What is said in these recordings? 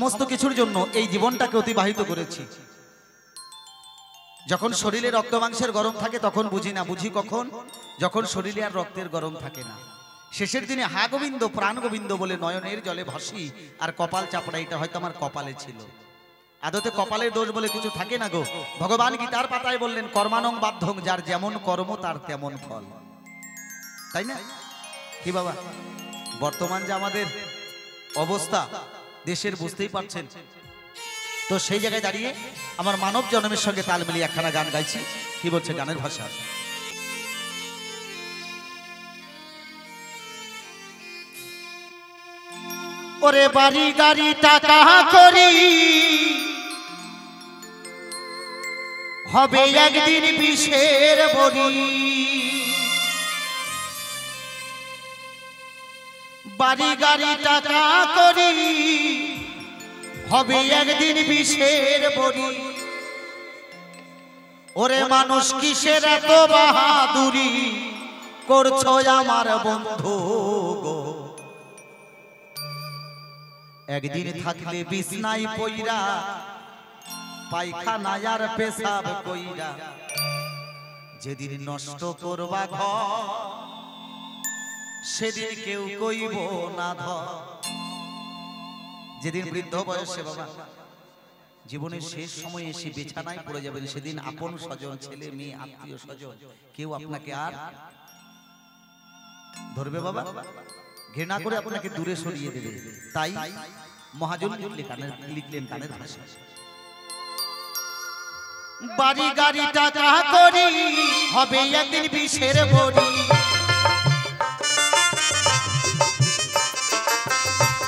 সমস্ত কিছুর জন্য এই জীবনটাকে অতিবাহিত করেছি। যখন শরীরে রক্ত মাংসের গরম থাকে তখন বুঝি না, বুঝি কখন? যখন শরীরে আর রক্তের গরম থাকে না। শেষের দিনে হা গোবিন্দ প্রাণ গোবিন্দ বলে নয়নের জলে ভাসি আর কপাল চাপড়া, এটা হয়তো আমার কপালে ছিল। আদতে কপালের দোষ বলে কিছু থাকে না গো। ভগবান গীতার পাতায় বললেন কর্মানং বাধ্যং, যার যেমন কর্ম তার তেমন ফল, তাই না? কি বাবা, বর্তমান যে আমাদের অবস্থা দেশের বুঝতেই পারছেন। তো সেই জায়গায় দাঁড়িয়ে আমার মানব জন্মের সঙ্গে তাল মিলিয়ে একখানা গান গাইছি। কি বলছে গানের ভাষা? ওরে বাড়ি গাড়ি টাকা করি হবে একদিন বিষের বড়ি, বাড়ি গাড়ি টাকা করি হবে একদিন বিষের বড়ি। ওরে মানুষ কিসের এত বাহাদুরি করছো আমার বন্ধু গো, একদিন থাকলে বিছনায় পইরা পায়খানায় আর পেশাব কইরা, যেদিন নষ্ট করবা ঘর সেদিন কেউ কইব না ধর। যেদিন বৃদ্ধ বয়সে বাবা জীবনের শেষ সময়ে এসে বিছানায় পড়ে যাবেন, সেদিন আপন স্বজন ছেলে মেয়ে আত্মীয় স্বজন কেউ আপনাকে আর ধরবে বাবা, ঘৃণা করে আপনাকে দূরে সরিয়ে দেবে। তাই মহাজন লিখলেন গানের ভাষা, বাড়ি গাড়ি টাকা করি হবে একদিন বিষের বড়ি,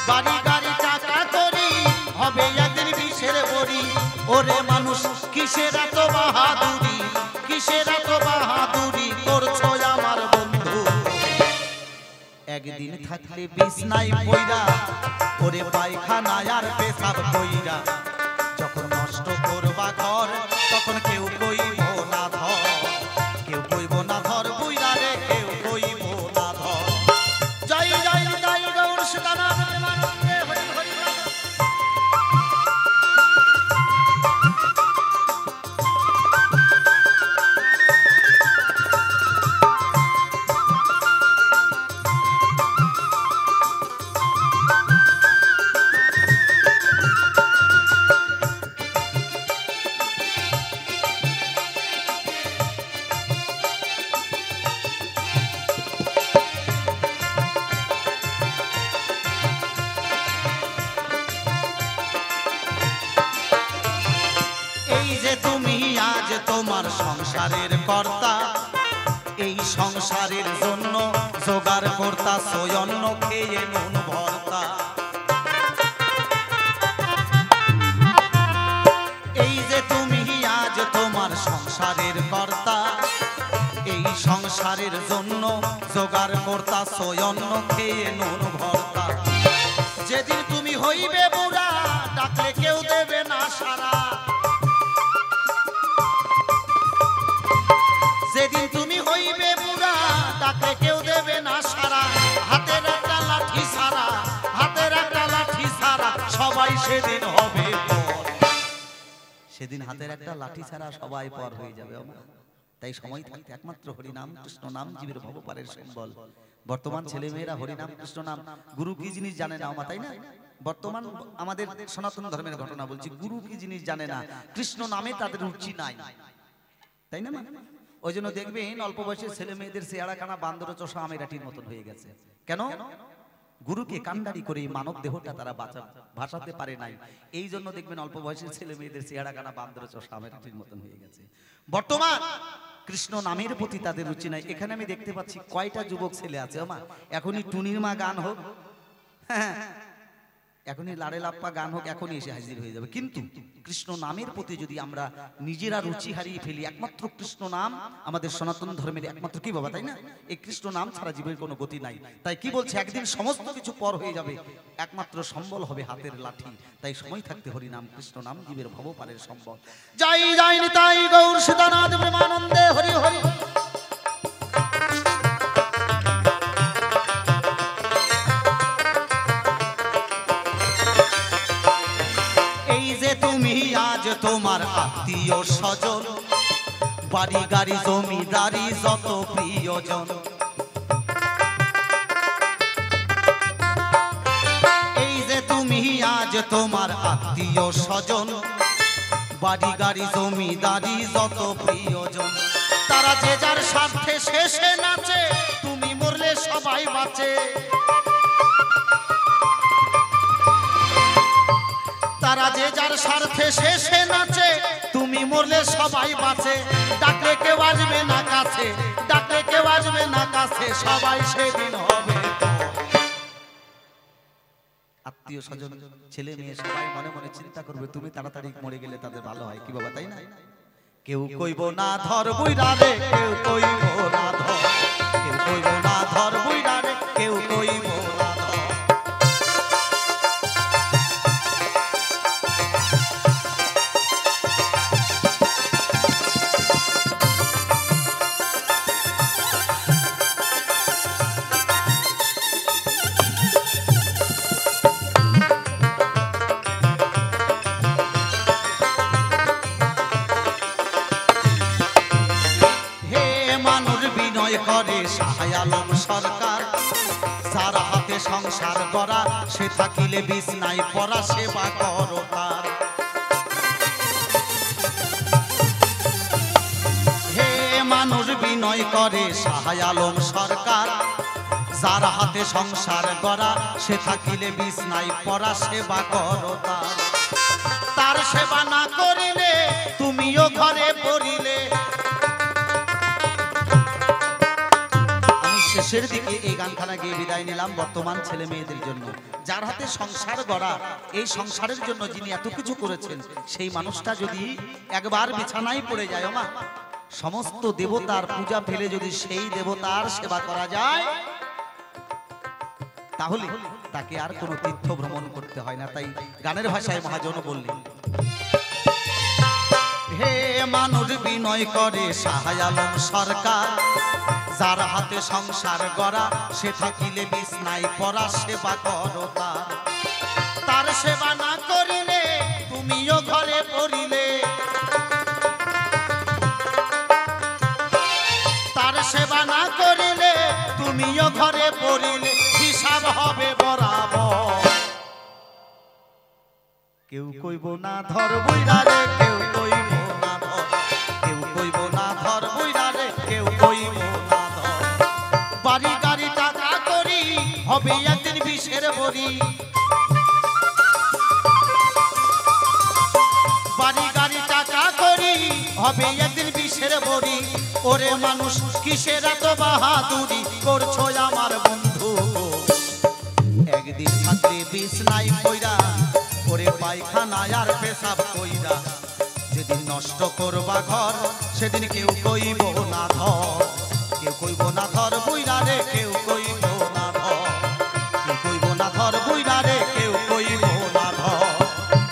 বাড়ি গাড়ি টাকা করি হবে একদিন বিষের বড়ি। ওরে মানুষ কিসের এত বাহাদুরি, কিসের এত বাহাদুরি করছো আমার বন্ধু, একদিন থাকলে বিছনায় পইরা ওরে পায়খানায় আর পেশাব কইরা, যখন নষ্ট করবা ঘর তখন কেউ কইব না ধর, কেউ কইব না ধর বুইরা রে, কেউ কইব না ধর। জয় জয় জয় গৌর সীতানাথ প্রেমানন্দে হরি হরি। তোমার সংসারের কর্তা, এই সংসারের জন্য জোগাড় কর্তা, সয়ন্ন খেয়ে নুন ভর্তা। এই যে তুমি আজ তোমার সংসারের কর্তা, এই সংসারের জন্য জোগাড় কর্তা, সয়ন্ন খেয়ে নুন ভর্তা। যেদিন তুমি হইবে বুড়া ডাকলে কেউ দেবে না সারা, যেদিন তুমি হইবে বুড়া ডাকলে কেউ দেবে না সারা। হাতের একটা লাঠি সারা, হাতের একটা লাঠি সারা সবাই সেদিন হবে পর, সেদিন হাতের একটা লাঠি ছাড়া সবাই পর হয়ে যাবে। তাই সময় থাকতে একমাত্র হরিনাম কৃষ্ণ নাম জীবের ভবপারের সম্বল। বর্তমান ছেলে মেয়েরা হরিনাম কৃষ্ণ নাম গুরু কি জিনিস জানে না, তাই না? বর্তমান আমাদের সনাতন ধর্মের ঘটনা বলছি, গুরু কি জিনিস জানে না, কৃষ্ণ নামে তাদের রুচি নাই, তাই না? ওই জন্য দেখবেন অল্প বয়সের ছেলে মেয়েদের চেহারা কানা বান্দর চোষা আমেরাটির মতন হয়ে গেছে। কেন? গুরুকে কান্ডারি করে মানব দেহটা তারা ভাসাতে পারে নাই। এই জন্য দেখবেন অল্প বয়সের ছেলে মেয়েদের চেহারা কানা বান্দর চোষা আমেরাটির মতন হয়ে গেছে। বর্তমান কৃষ্ণ নামের প্রতি তাদের রুচি নাই। এখানে আমি দেখতে পাচ্ছি কয়টা যুবক ছেলে আছে, মা এখনই টুনির মা গান হোক, হ্যাঁ এখনই লাড়ে লাপ্পা গান হোক, এখনই এসে হাজির হয়ে যাবে। কিন্তু কৃষ্ণ নামের প্রতি যদি আমরা নিজেরা রুচি হারিয়ে ফেলি, একমাত্র কৃষ্ণ নাম আমাদের সনাতন ধর্মের একমাত্র কি বাবা, তাই না? এই কৃষ্ণ নাম ছাড়া জীবনের কোনো গতি নাই। তাই কি বলছে, একদিন সমস্ত কিছু পর হয়ে যাবে, একমাত্র সম্বল হবে হাতের লাঠি। তাই সময় থাকতে হরি নাম কৃষ্ণ নাম জীবের ভবপারের সম্বল। জয় জয় নিতাই গৌর সীতানাথ প্রেমানন্দে হরি হরি। তোমার আত্মীয় স্বজন, বাড়ি গাড়ি জমিদারি যত প্রিয়জন, এই যে তুমি আজ তোমার আত্মীয় স্বজন, বাড়ি গাড়ি জমিদারি যত প্রিয়জন, তারা যে যার স্বার্থে শেষে নাচে, তুমি মরলে সবাই বাঁচে। তারা যে যার স্বার্থে শেষে নাচে, তুমি মরলে সবাই বাঁচে। ডাকলে কেউ আসবে না কাছে, ডাকলে কেউ আসবে না কাছে, সবাই সেদিন হবে। আত্মীয় স্বজন ছেলে মেয়ে সবাই মনে মনে চিন্তা করবে, তুমি তাড়াতাড়ি মরে গেলে তাদের ভালো হয়, কি বাবা তাই না? কেউ কইব না ধর বুইড়া রে, কেউ কইব না ধর, কেউ কইব না ধর বুইড়া রে, কেউ কইব না ধর। করে শাহ আলম সরকার, যার হাতে সংসার গড়া, সে থাকিলে বিছনায় পড়া, সেবা করো তার। হে মানুষ বিনয় করে শাহ আলম সরকার, যার হাতে সংসার গড়া, সে থাকিলে বিছনায় পড়া, সেবা করো তার। তার সেবা না করিলে তুমিও ঘরে পড়িলে। শেষের দিকে এই গানখানা গিয়ে বিদায় নিলাম বর্তমান ছেলে মেয়েদের জন্য, যার হাতে সংসার গড়া, এই সংসারের জন্য যিনি এত কিছু করেছেন, সেই মানুষটা যদি একবার বিছানায় পড়ে যায়, মা সমস্ত দেবতার পূজা ফেলে যদি সেই দেবতার সেবা করা যায়, তাহলে তাকে আর কোনো তীর্থ ভ্রমণ করতে হয় না। তাই গানের ভাষায় মহাজন বললেন, হে মানুষ বিনয় করে শাহ আলম সরকার, যার হাতে সংসার গড়া, সে থাকিলে বিছনায় পড়া, সেবা করো তার। তার সেবা না করিলে তুমিও ঘরে পড়িলে। তার সেবা না করিলে তুমিও ঘরে পড়িলে, হিসাব হবে বরাবর। কেউ কইব না ধর বুইড়া রে, কেউ কইব না ধর, কেউ কইব না ধর বুইড়া রে, কেউ কইব না ধর। বাড়ি গাড়ি টাকা করি, হবে একদিন বিষের বড়ি। বাড়ি গাড়ি টাকা করি, হবে একদিন বিষের বড়ি। ওরে মানুষ কিসের এত বাহাদুরি করছো আমার বন্ধু? একদিন থাকলে বিছনায় পইরা, ওরে পায়খানা আর পেশাব কইরা, যেদিন নষ্ট করবা ঘর, সেদিন কেউ কইব না ধর, কেউ কইব না ধর বুইড়া রে, কেউ কইব না ধর, কেউ কইব না ধর বুইড়া রে, কেউ কইব না ধর,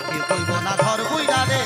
কেউ কইব না ধর বুইড়া রে।